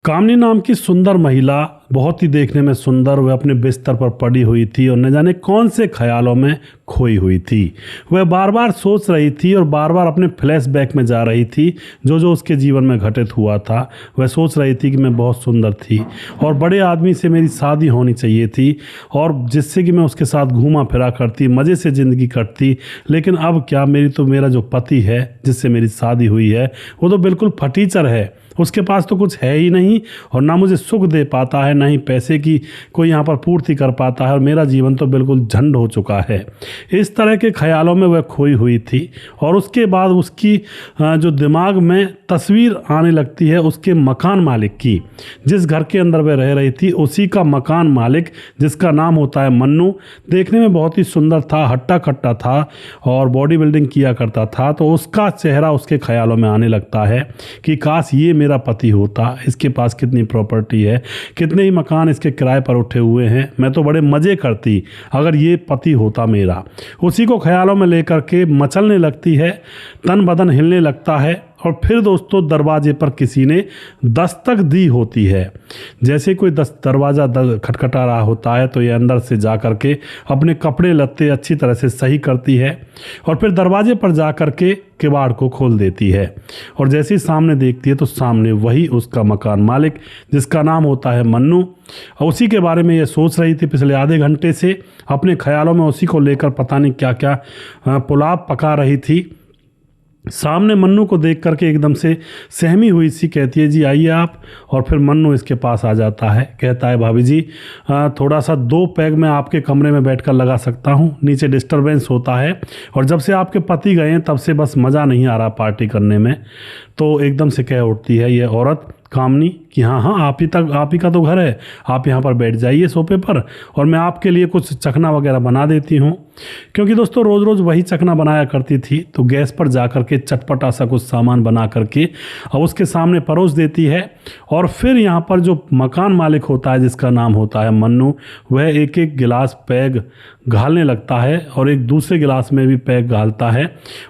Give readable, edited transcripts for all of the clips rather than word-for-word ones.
कामनी नाम की सुंदर महिला, बहुत ही देखने में सुंदर, वह अपने बिस्तर पर पड़ी हुई थी और न जाने कौन से ख्यालों में खोई हुई थी। वह बार बार सोच रही थी और बार बार अपने फ्लैशबैक में जा रही थी। जो जो उसके जीवन में घटित हुआ था, वह सोच रही थी कि मैं बहुत सुंदर थी और बड़े आदमी से मेरी शादी होनी चाहिए थी और जिससे कि मैं उसके साथ घूमा फिरा करती, मज़े से ज़िंदगी कटती। लेकिन अब क्या, मेरा जो पति है जिससे मेरी शादी हुई है, वो तो बिल्कुल फटीचर है। उसके पास तो कुछ है ही नहीं और ना मुझे सुख दे पाता है, ना ही पैसे की कोई यहाँ पर पूर्ति कर पाता है और मेरा जीवन तो बिल्कुल झंड हो चुका है। इस तरह के ख्यालों में वह खोई हुई थी और उसके बाद उसकी जो दिमाग में तस्वीर आने लगती है उसके मकान मालिक की। जिस घर के अंदर वह रह रही थी, उसी का मकान मालिक, जिसका नाम होता है मन्नू, देखने में बहुत ही सुंदर था, हट्टा कट्टा था और बॉडी बिल्डिंग किया करता था। तो उसका चेहरा उसके ख्यालों में आने लगता है कि काश ये मेरा पति होता, इसके पास कितनी प्रॉपर्टी है, कितने ही मकान इसके किराए पर उठे हुए हैं, मैं तो बड़े मज़े करती अगर ये पति होता मेरा। उसी को ख्यालों में लेकर के मचलने लगती है, तन बदन हिलने लगता है और फिर दोस्तों दरवाजे पर किसी ने दस्तक दी होती है। जैसे कोई दरवाज़ा खटखटा रहा होता है तो ये अंदर से जा कर के अपने कपड़े लत्ते अच्छी तरह से सही करती है और फिर दरवाजे पर जा कर के किवाड़ को खोल देती है और जैसे ही सामने देखती है तो सामने वही उसका मकान मालिक, जिसका नाम होता है मन्नू। और उसी के बारे में ये सोच रही थी पिछले आधे घंटे से, अपने ख्यालों में उसी को लेकर पता नहीं क्या क्या पुलाव पका रही थी। सामने मन्नू को देख करके एकदम से सहमी हुई सी कहती है, जी आइए आप। और फिर मन्नू इसके पास आ जाता है, कहता है, भाभी जी थोड़ा सा 2 पैग मैं आपके कमरे में बैठकर लगा सकता हूँ, नीचे डिस्टरबेंस होता है और जब से आपके पति गए हैं तब से बस मज़ा नहीं आ रहा पार्टी करने में। तो एकदम से कह उठती है ये औरत कामनी कि हाँ आप ही का तो घर है, आप यहाँ पर बैठ जाइए सोफे पर और मैं आपके लिए कुछ चखना वगैरह बना देती हूँ। क्योंकि दोस्तों रोज़ रोज़ वही चखना बनाया करती थी, तो गैस पर जा कर के चटपटा सा कुछ सामान बना करके और उसके सामने परोस देती है। और फिर यहाँ पर जो मकान मालिक होता है, जिसका नाम होता है मन्नू, वह एक एक गिलास पैग घालने लगता है और एक दूसरे गिलास में भी पैग घालता है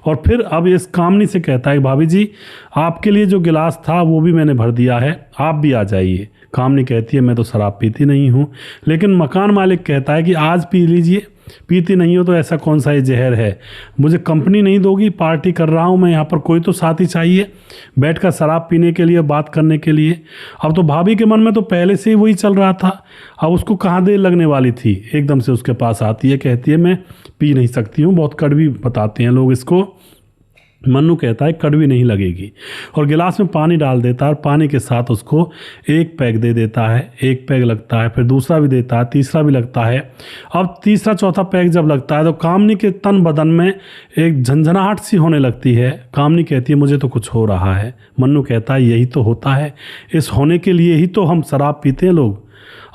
और फिर अब इस कामनी से कहता है, भाभी जी आपके लिए जो गिलास था वो भी मैंने भर दिया है, आप भी आ जाइए। कामनी कहती है, मैं तो शराब पीती नहीं हूँ। लेकिन मकान मालिक कहता है कि आज पी लीजिए, पीती नहीं हो तो ऐसा कौन सा ये जहर है, मुझे कंपनी नहीं दोगी, पार्टी कर रहा हूँ मैं यहाँ पर, कोई तो साथी चाहिए बैठकर शराब पीने के लिए, बात करने के लिए। अब तो भाभी के मन में तो पहले से ही वही चल रहा था, अब उसको कहाँ देर लगने वाली थी। एकदम से उसके पास आती है, कहती है मैं पी नहीं सकती हूँ, बहुत कड़वी बताते हैं लोग इसको। मन्नू कहता है कड़वी नहीं लगेगी और गिलास में पानी डाल देता है और पानी के साथ उसको एक पैग दे देता है। एक पैग लगता है, फिर दूसरा भी देता है, तीसरा भी लगता है। अब तीसरा चौथा पैग जब लगता है तो कामनी के तन बदन में एक झंझनाहट सी होने लगती है। कामनी कहती है मुझे तो कुछ हो रहा है। मन्नू कहता है यही तो होता है, इस होने के लिए ही तो हम शराब पीते हैं लोग,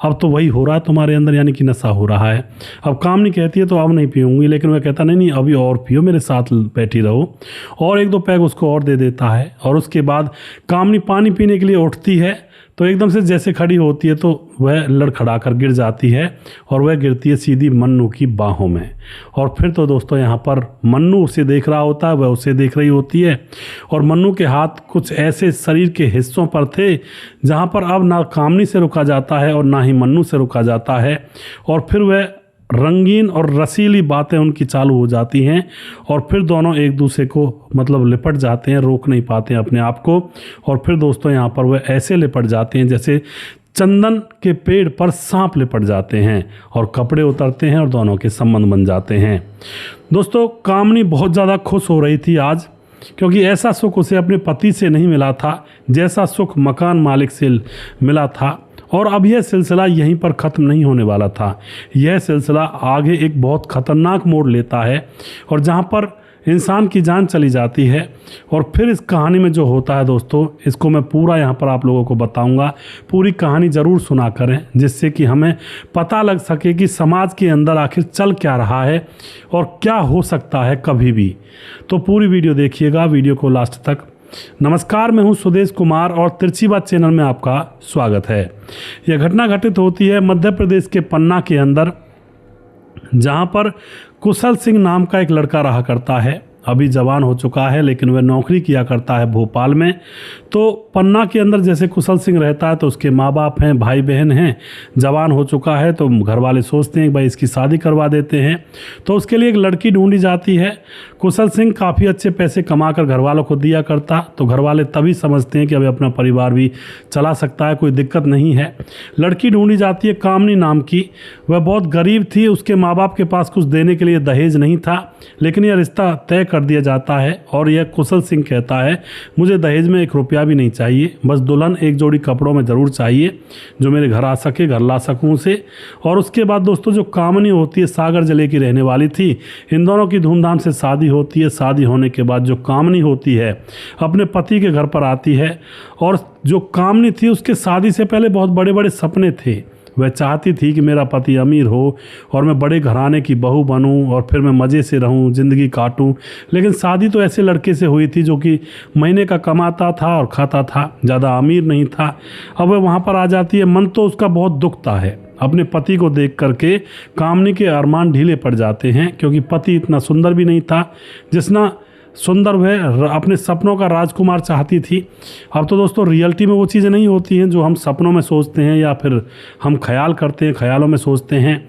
अब तो वही हो रहा है तुम्हारे अंदर, यानी कि नशा हो रहा है। अब कामनी कहती है तो अब नहीं पीऊँगी, लेकिन वह कहता नहीं अभी और पियो, मेरे साथ बैठी रहो। और 1-2 पैग उसको और दे देता है और उसके बाद कामनी पानी पीने के लिए उठती है तो एकदम से जैसे खड़ी होती है तो वह लड़खड़ा कर गिर जाती है और वह गिरती है सीधी मन्नू की बाहों में। और फिर तो दोस्तों यहाँ पर मन्नू उसे देख रहा होता है, वह उसे देख रही होती है और मन्नू के हाथ कुछ ऐसे शरीर के हिस्सों पर थे जहाँ पर अब ना कामनी से रुका जाता है और ना ही मन्नू से रुका जाता है। और फिर वह रंगीन और रसीली बातें उनकी चालू हो जाती हैं और फिर दोनों एक दूसरे को मतलब लिपट जाते हैं, रोक नहीं पाते हैं अपने आप को। और फिर दोस्तों यहाँ पर वह ऐसे लिपट जाते हैं जैसे चंदन के पेड़ पर सांप लिपट जाते हैं और कपड़े उतरते हैं और दोनों के संबंध बन जाते हैं। दोस्तों कामनी बहुत ज़्यादा खुश हो रही थी आज, क्योंकि ऐसा सुख उसे अपने पति से नहीं मिला था जैसा सुख मकान मालिक से मिला था। और अब यह सिलसिला यहीं पर ख़त्म नहीं होने वाला था, यह सिलसिला आगे एक बहुत ख़तरनाक मोड़ लेता है और जहाँ पर इंसान की जान चली जाती है। और फिर इस कहानी में जो होता है दोस्तों, इसको मैं पूरा यहाँ पर आप लोगों को बताऊँगा, पूरी कहानी ज़रूर सुना करें जिससे कि हमें पता लग सके कि समाज के अंदर आखिर चल क्या रहा है और क्या हो सकता है कभी भी। तो पूरी वीडियो देखिएगा, वीडियो को लास्ट तक। नमस्कार, मैं हूं सुदेश कुमार और तिरछी बात चैनल में आपका स्वागत है। यह घटना घटित होती है मध्य प्रदेश के पन्ना के अंदर, जहां पर कुशल सिंह नाम का एक लड़का रहा करता है। अभी जवान हो चुका है लेकिन वह नौकरी किया करता है भोपाल में। तो पन्ना के अंदर जैसे कुशल सिंह रहता है तो उसके माँ बाप हैं, भाई बहन हैं, जवान हो चुका है, तो घर वाले सोचते हैं कि भाई इसकी शादी करवा देते हैं। तो उसके लिए एक लड़की ढूंढी जाती है। कुशल सिंह काफ़ी अच्छे पैसे कमाकर घर वालों को दिया करता, तो घर वाले तभी समझते हैं कि अभी अपना परिवार भी चला सकता है, कोई दिक्कत नहीं है। लड़की ढूंढी जाती है कामनी नाम की। वह बहुत गरीब थी, उसके माँ बाप के पास कुछ देने के लिए दहेज नहीं था, लेकिन यह रिश्ता तय कर दिया जाता है और यह कुशल सिंह कहता है मुझे दहेज में 1 रुपया भी नहीं चाहिए, बस दुल्हन एक जोड़ी कपड़ों में ज़रूर चाहिए जो मेरे घर आ सके, घर ला सकूँ उसे। और उसके बाद दोस्तों जो कामनी होती है सागर जिले की रहने वाली थी। इन दोनों की धूमधाम से शादी होती है। शादी होने के बाद जो कामनी होती है अपने पति के घर पर आती है, और जो कामनी थी उसके शादी से पहले बहुत बड़े बड़े सपने थे। वह चाहती थी कि मेरा पति अमीर हो और मैं बड़े घराने की बहू बनूं और फिर मैं मज़े से रहूं, ज़िंदगी काटूं। लेकिन शादी तो ऐसे लड़के से हुई थी जो कि महीने का कमाता था और खाता था, ज़्यादा अमीर नहीं था। अब वह वहाँ पर आ जाती है। मन तो उसका बहुत दुखता है। अपने पति को देख करके कामनी के अरमान ढीले पड़ जाते हैं, क्योंकि पति इतना सुंदर भी नहीं था जितना सुंदर वह अपने सपनों का राजकुमार चाहती थी। अब तो दोस्तों रियलिटी में वो चीज़ें नहीं होती हैं जो हम सपनों में सोचते हैं या फिर हम ख्याल करते हैं, ख्यालों में सोचते हैं।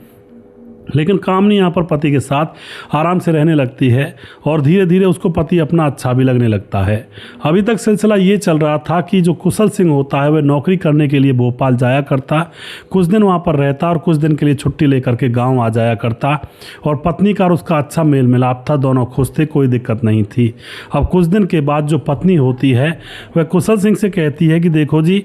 लेकिन कामनी यहाँ पर पति के साथ आराम से रहने लगती है और धीरे धीरे उसको पति अपना अच्छा भी लगने लगता है। अभी तक सिलसिला ये चल रहा था कि जो कुशल सिंह होता है वह नौकरी करने के लिए भोपाल जाया करता, कुछ दिन वहाँ पर रहता और कुछ दिन के लिए छुट्टी लेकर के गाँव आ जाया करता। और पत्नी का और उसका अच्छा मेल मिलाप था, दोनों खुश थे, कोई दिक्कत नहीं थी। अब कुछ दिन के बाद जो पत्नी होती है वह कुशल सिंह से कहती है कि देखो जी,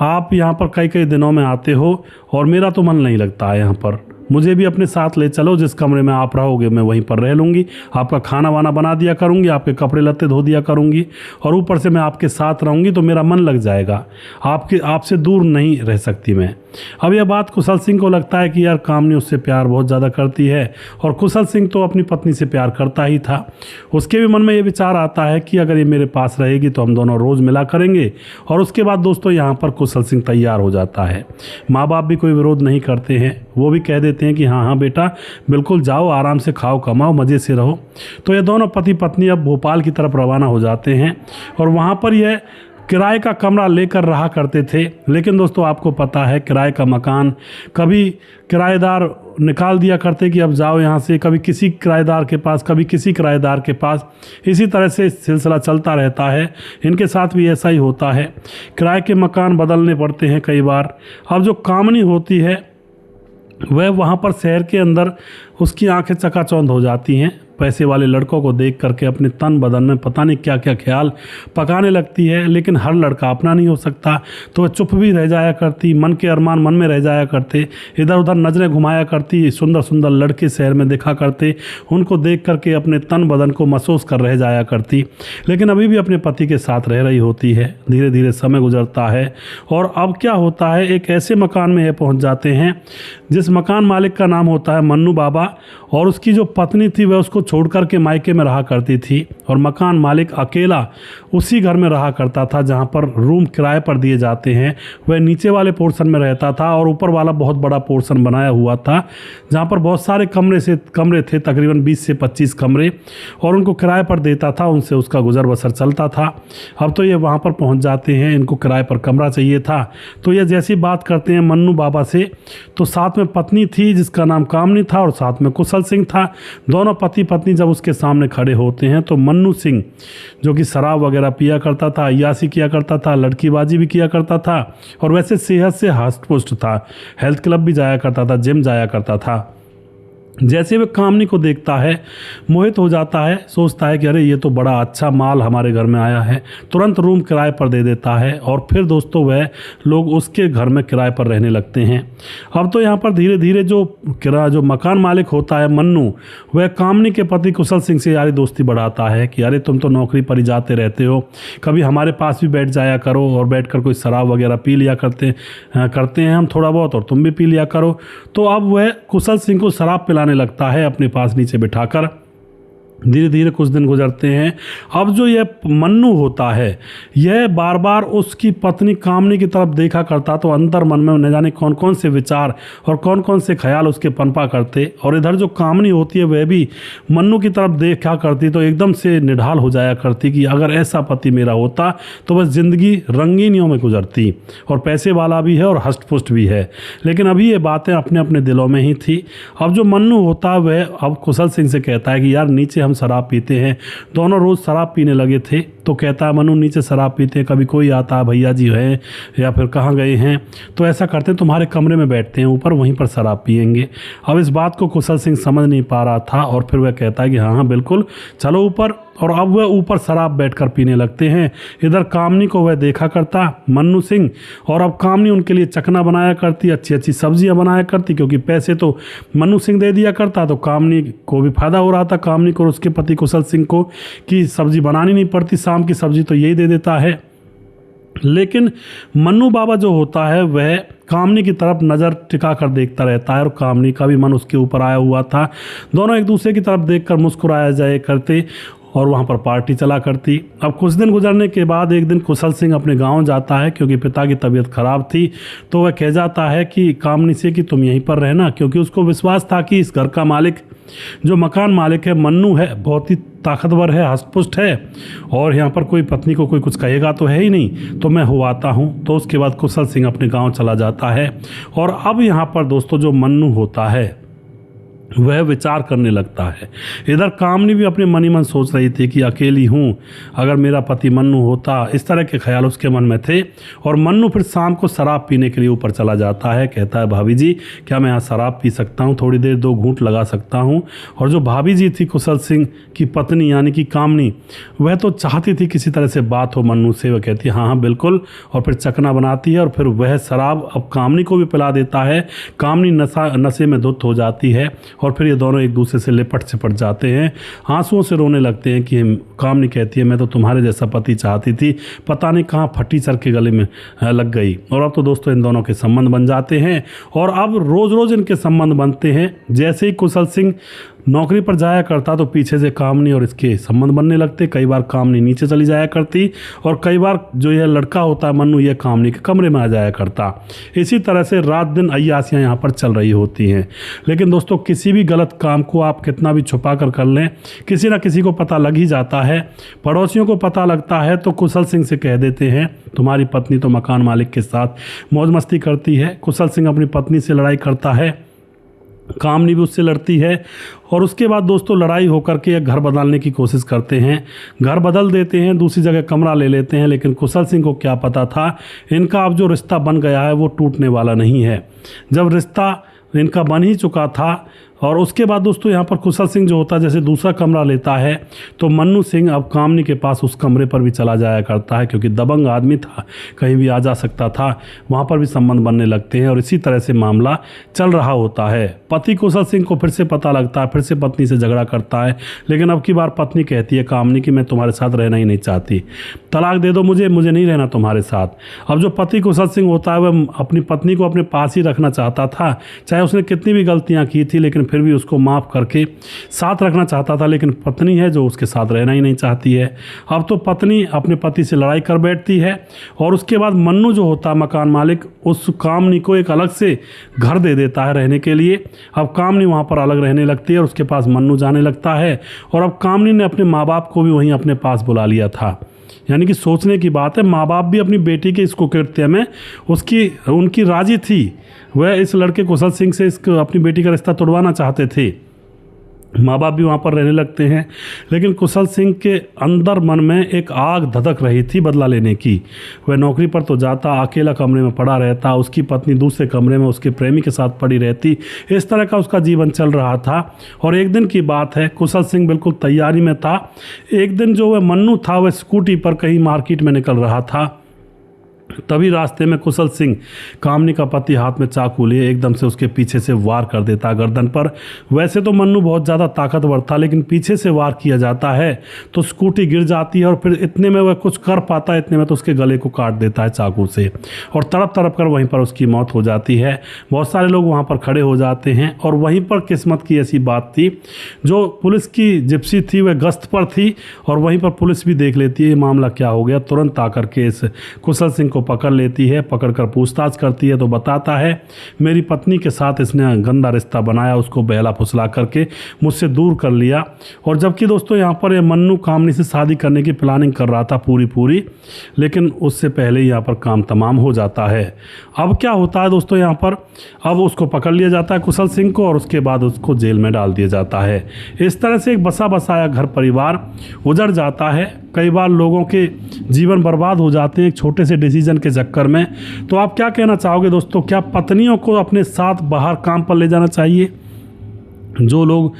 आप यहाँ पर कई कई दिनों में आते हो और मेरा तो मन नहीं लगता है यहाँ पर, मुझे भी अपने साथ ले चलो, जिस कमरे में आप रहोगे मैं वहीं पर रह लूँगी, आपका खाना वाना बना दिया करूँगी, आपके कपड़े लत्ते धो दिया करूँगी और ऊपर से मैं आपके साथ रहूँगी तो मेरा मन लग जाएगा, आपसे दूर नहीं रह सकती मैं। अब यह बात कुशल सिंह को लगता है कि यार कामनी उससे प्यार बहुत ज़्यादा करती है और कुशल सिंह तो अपनी पत्नी से प्यार करता ही था। उसके भी मन में ये विचार आता है कि अगर ये मेरे पास रहेगी तो हम दोनों रोज़ मिला करेंगे। और उसके बाद दोस्तों यहाँ पर कुशल सिंह तैयार हो जाता है। माँ बाप भी कोई विरोध नहीं करते हैं, वो भी कह देते हैं कि हाँ हाँ बेटा बिल्कुल जाओ, आराम से खाओ कमाओ, मज़े से रहो। तो ये दोनों पति पत्नी अब भोपाल की तरफ रवाना हो जाते हैं और वहाँ पर यह किराए का कमरा लेकर रहा करते थे। लेकिन दोस्तों आपको पता है किराए का मकान कभी किराएदार निकाल दिया करते कि अब जाओ यहाँ से, कभी किसी किराएदार के पास, कभी किसी किराएदार के पास, इसी तरह से सिलसिला चलता रहता है। इनके साथ भी ऐसा ही होता है, किराए के मकान बदलने पड़ते हैं कई बार। अब जो कामनी होती है वह वहाँ पर शहर के अंदर उसकी आंखें चकाचौंध हो जाती हैं पैसे वाले लड़कों को देख करके। अपने तन बदन में पता नहीं क्या क्या ख्याल पकाने लगती है, लेकिन हर लड़का अपना नहीं हो सकता, तो वह चुप भी रह जाया करती, मन के अरमान मन में रह जाया करते, इधर उधर नज़रें घुमाया करती, सुंदर सुंदर लड़के शहर में देखा करते, उनको देख करके अपने तन बदन को महसूस कर रह जाया करती। लेकिन अभी भी अपने पति के साथ रह रही होती है। धीरे धीरे समय गुजरता है और अब क्या होता है, एक ऐसे मकान में ये पहुँच जाते हैं जिस मकान मालिक का नाम होता है मन्नू बाबा, और उसकी जो पत्नी थी वह उसको छोड़ कर के मायके में रहा करती थी और मकान मालिक अकेला उसी घर में रहा करता था जहाँ पर रूम किराए पर दिए जाते हैं। वह नीचे वाले पोर्शन में रहता था और ऊपर वाला बहुत बड़ा पोर्शन बनाया हुआ था जहाँ पर बहुत सारे कमरे थे, तकरीबन 20 से 25 कमरे, और उनको किराए पर देता था, उनसे उसका गुजर बसर चलता था। अब तो ये वहाँ पर पहुँच जाते हैं, इनको किराए पर कमरा चाहिए था। तो ये जैसी बात करते हैं मन्नू बाबा से, तो साथ में पत्नी थी जिसका नाम कामनी था और साथ में कुशल सिंह था। दोनों पति पत्नी जब उसके सामने खड़े होते हैं तो मन्नू सिंह जो कि शराब वगैरह पिया करता था, अय्याशी किया करता था, लड़कीबाजी भी किया करता था और वैसे सेहत से हष्ट पुष्ट था, हेल्थ क्लब भी जाया करता था, जिम जाया करता था। जैसे वह कामनी को देखता है मोहित हो जाता है, सोचता है कि अरे ये तो बड़ा अच्छा माल हमारे घर में आया है, तुरंत रूम किराए पर दे देता है और फिर दोस्तों वह लोग उसके घर में किराए पर रहने लगते हैं। अब तो यहाँ पर धीरे धीरे जो मकान मालिक होता है मन्नू, वह कामनी के पति कुशल सिंह से यारी दोस्ती बढ़ाता है कि अरे तुम तो नौकरी पर ही जाते रहते हो, कभी हमारे पास भी बैठ जाया करो और बैठ कर कोई शराब वगैरह पी लिया करते हैं हम थोड़ा बहुत, और तुम भी पी लिया करो। तो अब वह कुशल सिंह को शराब पिलाने लगता है अपने पास नीचे बिठाकर धीरे धीरे कुछ दिन गुजरते हैं। अब जो यह मन्नू होता है यह बार बार उसकी पत्नी कामनी की तरफ देखा करता, तो अंतर मन में न जाने कौन कौन से विचार और कौन कौन से ख्याल उसके पनपा करते। और इधर जो कामनी होती है वह भी मन्नू की तरफ देखा करती, तो एकदम से निढाल हो जाया करती कि अगर ऐसा पति मेरा होता तो बस ज़िंदगी रंगीनियों में गुजरती, और पैसे वाला भी है और हष्ट पुष्ट भी है। लेकिन अभी ये बातें अपने अपने दिलों में ही थी। अब जो मन्नू होता है वह अब कुशल सिंह से कहता है कि यार नीचे हम शराब पीते हैं। दोनों रोज़ शराब पीने लगे थे। तो कहता है मनु नीचे शराब पीते हैं, कभी कोई आता है भैया जी हैं या फिर कहाँ गए हैं, तो ऐसा करते हैं तुम्हारे कमरे में बैठते हैं ऊपर, वहीं पर शराब पियेंगे। अब इस बात को कुशल सिंह समझ नहीं पा रहा था और फिर वह कहता है कि हाँ हाँ बिल्कुल चलो ऊपर। और अब वह ऊपर शराब बैठकर पीने लगते हैं। इधर कामनी को वह देखा करता मन्नू सिंह, और अब कामनी उनके लिए चकना बनाया करती, अच्छी अच्छी सब्जियां बनाया करती, क्योंकि पैसे तो मन्नू सिंह दे दिया करता, तो कामनी को भी फायदा हो रहा था, कामनी को और उसके पति कुशल सिंह को, कि सब्जी बनानी नहीं पड़ती, शाम की सब्जी तो यही दे देता है। लेकिन मन्नू बाबा जो होता है वह कामनी की तरफ नज़र टिका कर देखता रहता है, और कामनी का भी मन उसके ऊपर आया हुआ था। दोनों एक दूसरे की तरफ देखकर मुस्कुराया जाए करते और वहाँ पर पार्टी चला करती। अब कुछ दिन गुजरने के बाद एक दिन कुशल सिंह अपने गांव जाता है, क्योंकि पिता की तबीयत खराब थी। तो वह कह जाता है कि कामनी से कि तुम यहीं पर रहना, क्योंकि उसको विश्वास था कि इस घर का मालिक, जो मकान मालिक है मन्नू है, बहुत ही ताकतवर है, हष्टपुष्ट है, और यहाँ पर कोई पत्नी को कोई कुछ कहेगा तो है ही नहीं, तो मैं हो आता हूँ। तो उसके बाद कुशल सिंह अपने गाँव चला जाता है। और अब यहाँ पर दोस्तों जो मन्नू होता है वह विचार करने लगता है। इधर कामनी भी अपने मन ही मन सोच रही थी कि अकेली हूँ, अगर मेरा पति मन्नू होता, इस तरह के ख्याल उसके मन में थे। और मन्नू फिर शाम को शराब पीने के लिए ऊपर चला जाता है। कहता है भाभी जी क्या मैं यहाँ शराब पी सकता हूँ, थोड़ी देर 2 घूंट लगा सकता हूँ। और जो भाभी जी थी कुशल सिंह की पत्नी यानी कि कामनी, वह तो चाहती थी किसी तरह से बात हो मन्नू से। वह कहती है हाँ हाँ बिल्कुल, और फिर चकना बनाती है और फिर वह शराब अब कामनी को भी पिला देता है। कामनी नशे में धुत हो जाती है और फिर ये दोनों एक दूसरे से लिपट सिपट जाते हैं, आंसुओं से रोने लगते हैं कि कामनी कहती है मैं तो तुम्हारे जैसा पति चाहती थी, पता नहीं कहाँ फटी चर के गले में लग गई। और अब तो दोस्तों इन दोनों के संबंध बन जाते हैं, और अब रोज़ रोज़ इनके संबंध बनते हैं। जैसे ही कुशल सिंह नौकरी पर जाया करता तो पीछे से कामनी और इसके संबंध बनने लगते। कई बार कामनी नीचे चली जाया करती और कई बार जो यह लड़का होता है मन्नू, यह कामनी के कमरे में आ जाया करता। इसी तरह से रात दिन अय्यासियाँ यहाँ पर चल रही होती हैं। लेकिन दोस्तों किसी भी गलत काम को आप कितना भी छुपा कर लें, किसी ना किसी को पता लग ही जाता है। पड़ोसियों को पता लगता है तो कुशल सिंह से कह देते हैं तुम्हारी पत्नी तो मकान मालिक के साथ मौज मस्ती करती है। कुशल सिंह अपनी पत्नी से लड़ाई करता है, कामनी भी उससे लड़ती है, और उसके बाद दोस्तों लड़ाई होकर के एक घर बदलने की कोशिश करते हैं। घर बदल देते हैं, दूसरी जगह कमरा ले लेते हैं। लेकिन कुशल सिंह को क्या पता था इनका अब जो रिश्ता बन गया है वो टूटने वाला नहीं है। जब रिश्ता इनका बन ही चुका था, और उसके बाद दोस्तों यहाँ पर कुशल सिंह जो होता है जैसे दूसरा कमरा लेता है, तो मन्नू सिंह अब कामनी के पास उस कमरे पर भी चला जाया करता है, क्योंकि दबंग आदमी था, कहीं भी आ जा सकता था। वहाँ पर भी संबंध बनने लगते हैं और इसी तरह से मामला चल रहा होता है। पति कुशल सिंह को फिर से पता लगता है, फिर से पत्नी से झगड़ा करता है। लेकिन अब की बार पत्नी कहती है कामनी कि मैं तुम्हारे साथ रहना ही नहीं चाहती, तलाक दे दो मुझे नहीं रहना तुम्हारे साथ। अब जो पति कुशल सिंह होता है वह अपनी पत्नी को अपने पास ही रखना चाहता था, चाहे उसने कितनी भी गलतियाँ की थी, लेकिन फिर भी उसको माफ़ करके साथ रखना चाहता था। लेकिन पत्नी है जो उसके साथ रहना ही नहीं चाहती है। अब तो पत्नी अपने पति से लड़ाई कर बैठती है, और उसके बाद मन्नू जो होता है मकान मालिक उस कामनी को एक अलग से घर दे देता है रहने के लिए। अब कामनी वहाँ पर अलग रहने लगती है और उसके पास मन्नू जाने लगता है। और अब कामनी ने अपने माँ बाप को भी वहीं अपने पास बुला लिया था। यानी कि सोचने की बात है, माँ बाप भी अपनी बेटी के इस कुकृत्य में उनकी राजी थी। वह इस लड़के कुशल सिंह से अपनी बेटी का रिश्ता तोड़वाना चाहते थे। माँ बाप भी वहाँ पर रहने लगते हैं। लेकिन कुशल सिंह के अंदर मन में एक आग धधक रही थी बदला लेने की। वह नौकरी पर तो जाता, अकेला कमरे में पड़ा रहता, उसकी पत्नी दूसरे कमरे में उसके प्रेमी के साथ पड़ी रहती। इस तरह का उसका जीवन चल रहा था। और एक दिन की बात है, कुशल सिंह बिल्कुल तैयारी में था। एक दिन जो वह मन्नू था वह स्कूटी पर कहीं मार्केट में निकल रहा था। तभी रास्ते में कुशल सिंह, कामनी का पति, हाथ में चाकू लिए एकदम से उसके पीछे से वार कर देता है गर्दन पर। वैसे तो मन्नू बहुत ज़्यादा ताकतवर था, लेकिन पीछे से वार किया जाता है तो स्कूटी गिर जाती है और फिर इतने में वह कुछ कर पाता है, इतने में तो उसके गले को काट देता है चाकू से और तड़प तड़प कर वहीं पर उसकी मौत हो जाती है। बहुत सारे लोग वहाँ पर खड़े हो जाते हैं और वहीं पर किस्मत की ऐसी बात थी, जो पुलिस की जिप्सी थी वह गश्त पर थी और वहीं पर पुलिस भी देख लेती है ये मामला क्या हो गया। तुरंत आकर के इस कुशल सिंह को पकड़ लेती है, पकड़कर पूछताछ करती है तो बताता है मेरी पत्नी के साथ इसने गंदा रिश्ता बनाया, उसको बहला फुसला करके मुझसे दूर कर लिया। और जबकि दोस्तों यहाँ पर ये मन्नू कामनी से शादी करने की प्लानिंग कर रहा था पूरी, लेकिन उससे पहले यहाँ पर काम तमाम हो जाता है। अब क्या होता है दोस्तों, यहाँ पर अब उसको पकड़ लिया जाता है कुशल सिंह को और उसके बाद उसको जेल में डाल दिया जाता है। इस तरह से एक बसा बसाया घर परिवार उजड़ जाता है। कई बार लोगों के जीवन बर्बाद हो जाते हैं एक छोटे से डिसीजन के चक्कर में। तो आप क्या कहना चाहोगे दोस्तों, क्या पत्नियों को अपने साथ बाहर काम पर ले जाना चाहिए? जो लोग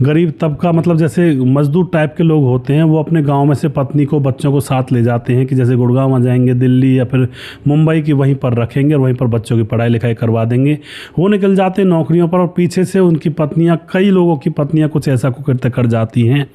गरीब तबका, मतलब जैसे मजदूर टाइप के लोग होते हैं, वो अपने गांव में से पत्नी को, बच्चों को साथ ले जाते हैं कि जैसे गुड़गांव आ जाएंगे, दिल्ली या फिर मुंबई की वहीं पर रखेंगे और वहीं पर बच्चों की पढ़ाई लिखाई करवा देंगे। वो निकल जाते हैं नौकरियों पर और पीछे से उनकी पत्नियां, कई लोगों की पत्नियां कुछ ऐसा कुकृत्य कर जाती हैं।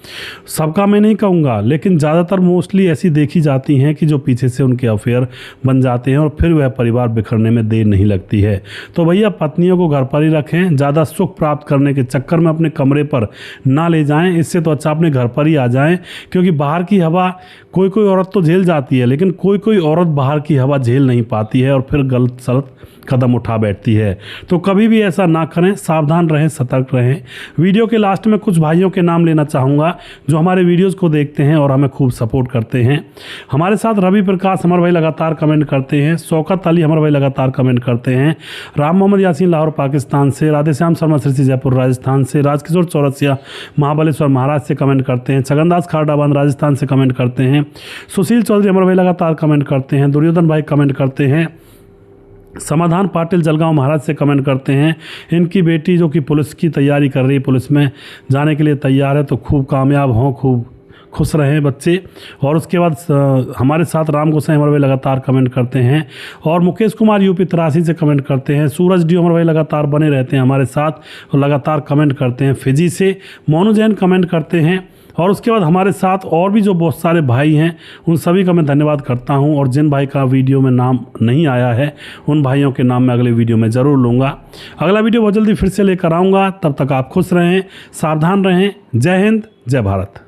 सबका मैं नहीं कहूँगा, लेकिन ज़्यादातर मोस्टली ऐसी देखी जाती हैं कि जो पीछे से उनके अफेयर बन जाते हैं और फिर वह परिवार बिखरने में देर नहीं लगती है। तो भैया पत्नियों को घर पर ही रखें, ज़्यादा सुख प्राप्त करने के चक्कर में अपने कमरे पर ना ले जाएं। इससे तो अच्छा अपने घर पर ही आ जाएं, क्योंकि बाहर की हवा कोई कोई औरत तो झेल जाती है, लेकिन कोई कोई औरत बाहर की हवा झेल नहीं पाती है और फिर गलत सलत कदम उठा बैठती है। तो कभी भी ऐसा ना करें, सावधान रहें, सतर्क रहें। वीडियो के लास्ट में कुछ भाइयों के नाम लेना चाहूँगा जो हमारे वीडियोज़ को देखते हैं और हमें खूब सपोर्ट करते हैं। हमारे साथ रवि प्रकाश हमारे भाई लगातार कमेंट करते हैं, शौकत अली हमारे भाई लगातार कमेंट करते हैं, राम मोहम्मद यासीन लाहौर पाकिस्तान से, राधेश्याम शर्मा सिरसी जयपुर राजस्थान से, राजकिशोर चौरसिया महाबलेश्वर महाराज से कमेंट करते हैं, छगनदास खारडाबाद राजस्थान से कमेंट करते हैं, सुशील चौधरी हमारे भाई लगातार कमेंट करते हैं, दुर्योधन भाई कमेंट करते हैं, समाधान पाटिल जलगांव महाराज से कमेंट करते हैं। इनकी बेटी जो कि पुलिस की तैयारी कर रही है, पुलिस में जाने के लिए तैयार है, तो खूब कामयाब हों, खूब खुश रहें बच्चे। और उसके बाद हमारे साथ राम गोसाई हमारे भाई लगातार कमेंट करते हैं और मुकेश कुमार यूपी 83 से कमेंट करते हैं। सूरज डी हमारे भाई लगातार बने रहते हैं हमारे साथ और लगातार कमेंट करते हैं। फिजी से मोनू जैन कमेंट करते हैं और उसके बाद हमारे साथ और भी जो बहुत सारे भाई हैं उन सभी का मैं धन्यवाद करता हूं। और जिन भाई का वीडियो में नाम नहीं आया है उन भाइयों के नाम मैं अगले वीडियो में ज़रूर लूँगा। अगला वीडियो बहुत जल्दी फिर से लेकर आऊँगा। तब तक आप खुश रहें, सावधान रहें। जय हिंद, जय भारत।